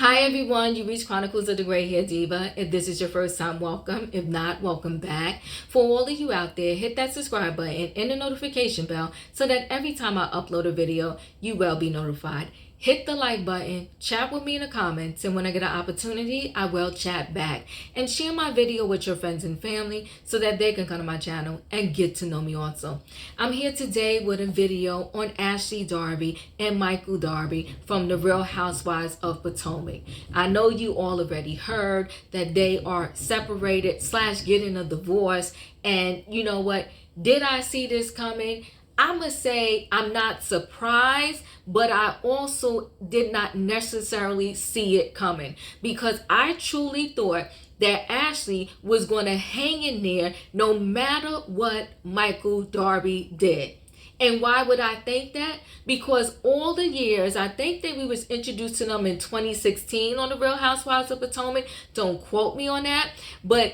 Hi everyone, you reached Chronicles of the Gray Hair Diva. If this is your first time, welcome. If not, welcome back. For all of you out there, hit that subscribe button and the notification bell so that every time I upload a video, you will be notified. Hit the like button, chat with me in the comments, and when I get an opportunity, I will chat back. And share my video with your friends and family so that they can come to my channel and get to know me also. I'm here today with a video on Ashley Darby and Michael Darby from The Real Housewives of Potomac. I know you all already heard that they are separated / getting a divorce. And you know what? Did I see this coming? I'm going to say I'm not surprised, but I also did not necessarily see it coming because I truly thought that Ashley was going to hang in there no matter what Michael Darby did. And why would I think that? Because all the years, I think that we was introduced to them in 2016 on The Real Housewives of Potomac. Don't quote me on that. But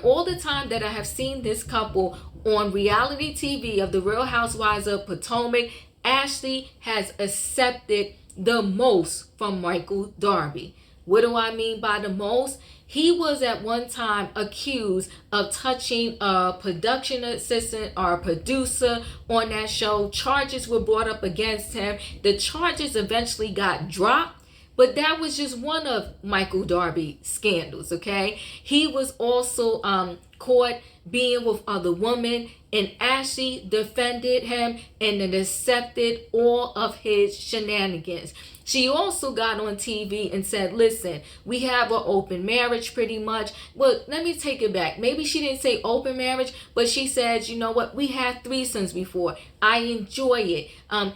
all the time that I have seen this couple on reality TV of The Real Housewives of Potomac, Ashley has accepted the most from Michael Darby. What do I mean by the most? He was at one time accused of touching a production assistant or a producer on that show. Charges were brought up against him. The charges eventually got dropped, but that was just one of Michael Darby's scandals, okay? He was also caught being with other women, and Ashley defended him and then accepted all of his shenanigans. She also got on TV and said, listen, we have an open marriage pretty much. Well, let me take it back. Maybe she didn't say open marriage, but she said, you know what? We had threesomes before. I enjoy it.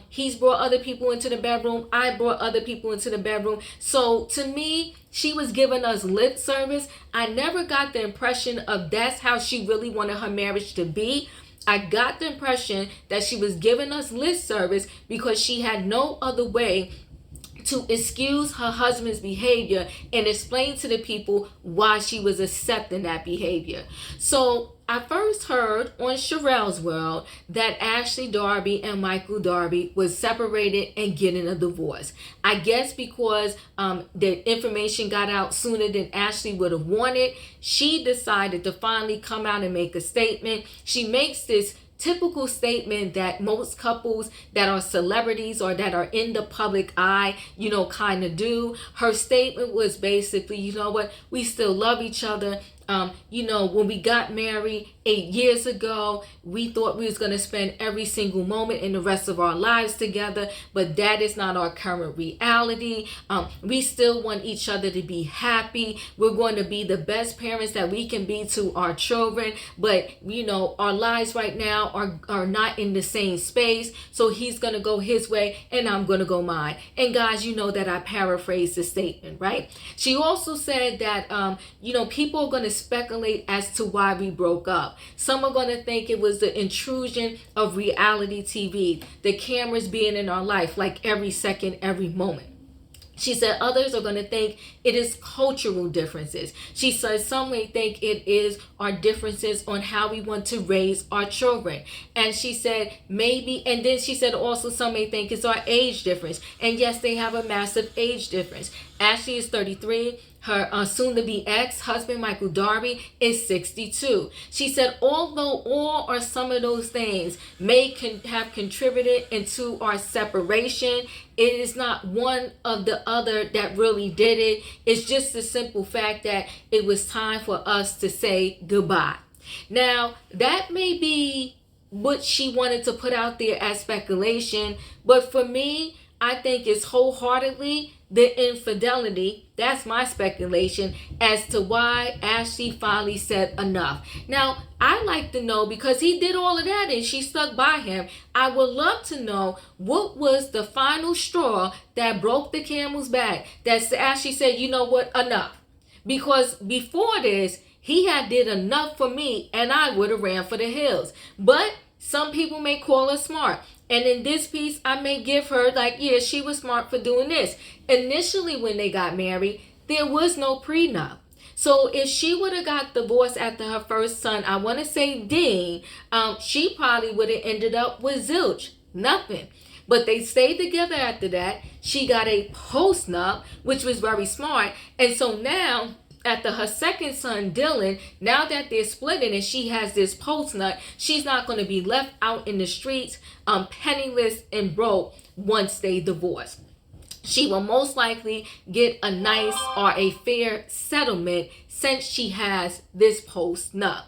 He's brought other people into the bedroom. I brought other people into the bedroom. So to me, she was giving us lip service. I never got the impression of that's how she really wanted her marriage to be. I got the impression that she was giving us lip service because she had no other way to excuse her husband's behavior and explain to the people why she was accepting that behavior. So I first heard on Sherelle's World that Ashley Darby and Michael Darby was separated and getting a divorce. I guess because the information got out sooner than Ashley would have wanted, she decided to finally come out and make a statement. She makes this typical statement that most couples that are celebrities or that are in the public eye, kind of do. Her statement was basically, you know what, we still love each other. When we got married 8 years ago, we thought we was going to spend every single moment in the rest of our lives together, but that is not our current reality. We still want each other to be happy. We're going to be the best parents that we can be to our children, but our lives right now are not in the same space. So he's going to go his way and I'm going to go mine. And guys, you know that I paraphrased the statement, right? She also said that people are going to speculate as to why we broke up. Some are going to think it was the intrusion of reality TV, the cameras being in our life like every second, every moment. She said others are going to think it is cultural differences. She said some may think it is our differences on how we want to raise our children. And she said maybe, and then she said also some may think it's our age difference. And yes, they have a massive age difference. Ashley is 33. Her soon-to-be ex-husband, Michael Darby, is 62. She said, although all or some of those things may have contributed into our separation, it is not one of the other that really did it. It's just the simple fact that it was time for us to say goodbye. Now, that may be what she wanted to put out there as speculation, but for me, I think it's wholeheartedly the infidelity. That's my speculation as to why Ashley finally said enough. Now, I'd like to know, because he did all of that and she stuck by him, I would love to know what was the final straw that broke the camel's back that Ashley said, you know what, enough. Because before this, he had did enough for me and I would have ran for the hills. But some people may call her smart. And in this piece, I may give her yeah, she was smart for doing this. Initially, when they got married, there was no prenup. So if she would have got divorced after her first son, I want to say Dean, she probably would have ended up with zilch, nothing. But they stayed together after that. She got a post-nup, which was very smart. And so now, after her second son, Dylan, now that they're splitting and she has this post-nut, she's not going to be left out in the streets, penniless and broke once they divorce. She will most likely get a nice or a fair settlement since she has this post-nup.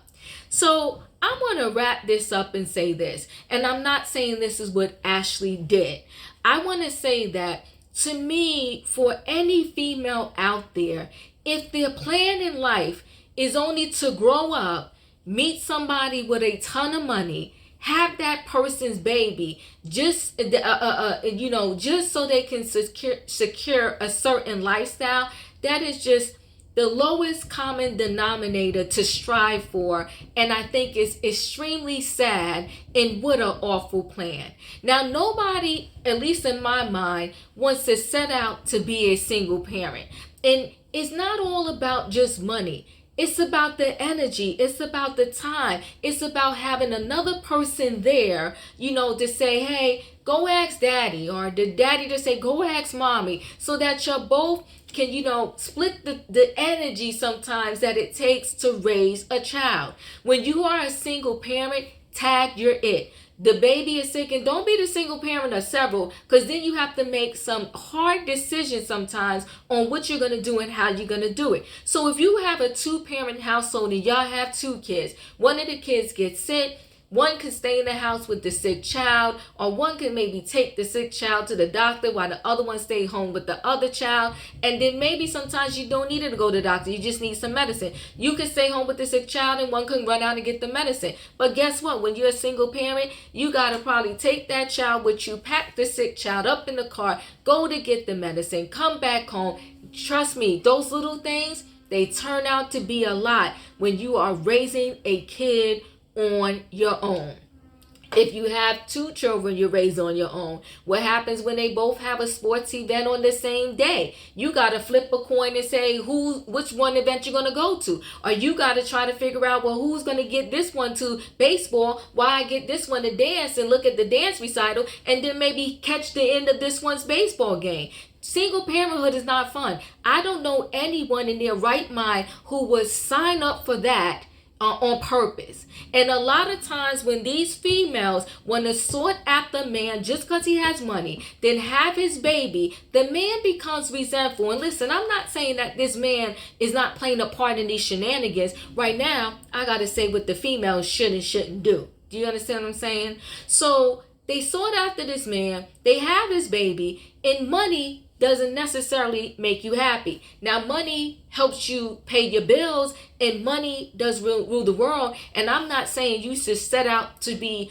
So I'm going to wrap this up and say this, and I'm not saying this is what Ashley did. I want to say that, to me, for any female out there, if their plan in life is only to grow up, meet somebody with a ton of money, have that person's baby, just just so they can secure a certain lifestyle, that is just the lowest common denominator to strive for, and I think it's extremely sad and what an awful plan. Now, nobody, at least in my mind, wants to set out to be a single parent. And it's not all about just money. It's about the energy. It's about the time. It's about having another person there, to say, hey, go ask daddy, or the daddy to say, go ask mommy, so that you're both can, split the energy sometimes that it takes to raise a child. When you are a single parent, tag, you're it. The baby is sick, and don't be the single parent of several, because then you have to make some hard decisions sometimes on what you're going to do and how you're going to do it. So if you have a 2-parent household and y'all have 2 kids, one of the kids gets sick, one can stay in the house with the sick child, or one can maybe take the sick child to the doctor while the other one stay home with the other child. And then maybe sometimes you don't need it to go to the doctor. You just need some medicine. You can stay home with the sick child and one can run out and get the medicine. But guess what? When you're a single parent, you got to probably take that child with you, pack the sick child up in the car, go to get the medicine, come back home. Trust me, those little things, they turn out to be a lot when you are raising a kid on your own. If you have 2 children you raise on your own, what happens when they both have a sports event on the same day? You got to flip a coin and say which one event you're going to go to. Or you got to try to figure out, well, who's going to get this one to baseball while I get this one to dance, and look at the dance recital, and then maybe catch the end of this one's baseball game. Single parenthood is not fun. I don't know anyone in their right mind who would sign up for that on purpose. And a lot of times when these females want to sort after a man just because he has money, then have his baby, the man becomes resentful. And listen, I'm not saying that this man is not playing a part in these shenanigans. Right now, I got to say what the females should and shouldn't do. Do you understand what I'm saying? So they sought after this man, they have his baby, and money doesn't necessarily make you happy. Now, money helps you pay your bills, and money does rule the world. And I'm not saying you should set out to be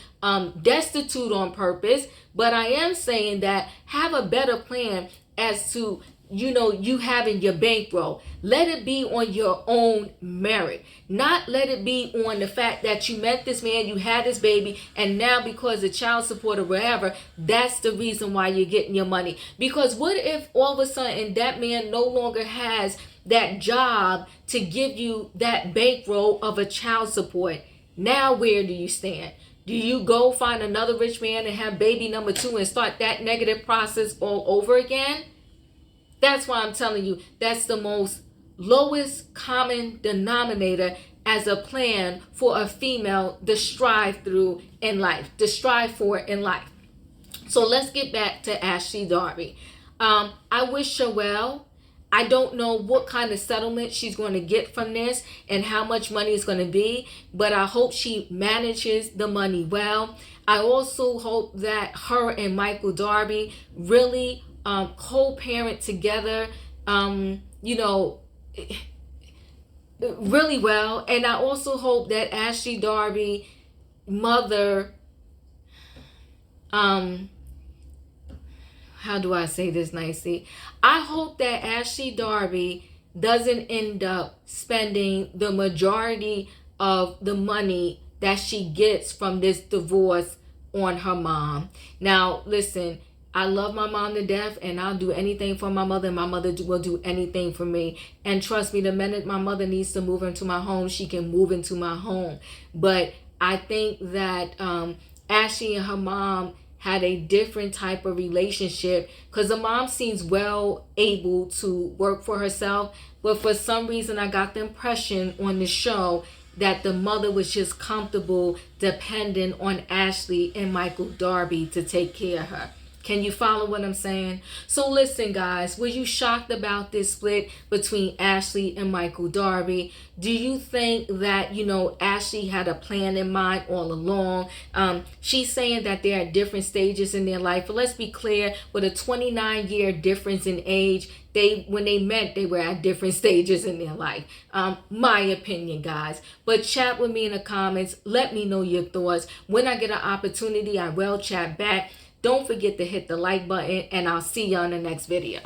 destitute on purpose, but I am saying that have a better plan as to you having your bankroll. Let it be on your own merit. Not let it be on the fact that you met this man, you had this baby, and now because of child support or whatever, that's the reason why you're getting your money. Because what if all of a sudden that man no longer has that job to give you that bankroll of a child support? Now where do you stand? Do you go find another rich man and have baby number 2 and start that negative process all over again? That's why I'm telling you, that's the most lowest common denominator as a plan for a female to strive through in life, to strive for in life. So let's get back to Ashley Darby. I wish her well. I don't know what kind of settlement she's going to get from this and how much money it's going to be, but I hope she manages the money well. I also hope that her and Michael Darby really co-parent together, really well. And I also hope that Ashley Darby mother, how do I say this nicely? I hope that Ashley Darby doesn't end up spending the majority of the money that she gets from this divorce on her mom. Now, listen, I love my mom to death, and I'll do anything for my mother, and my mother will do anything for me. And trust me, the minute my mother needs to move into my home, she can move into my home. But I think that Ashley and her mom had a different type of relationship, because the mom seems well able to work for herself, but for some reason I got the impression on the show that the mother was just comfortable depending on Ashley and Michael Darby to take care of her. Can you follow what I'm saying? So listen, guys, were you shocked about this split between Ashley and Michael Darby? Do you think that, Ashley had a plan in mind all along? She's saying that they're at different stages in their life. But let's be clear, with a 29-year difference in age, when they met, they were at different stages in their life. My opinion, guys. But chat with me in the comments. Let me know your thoughts. When I get an opportunity, I will chat back. Don't forget to hit the like button, and I'll see you on the next video.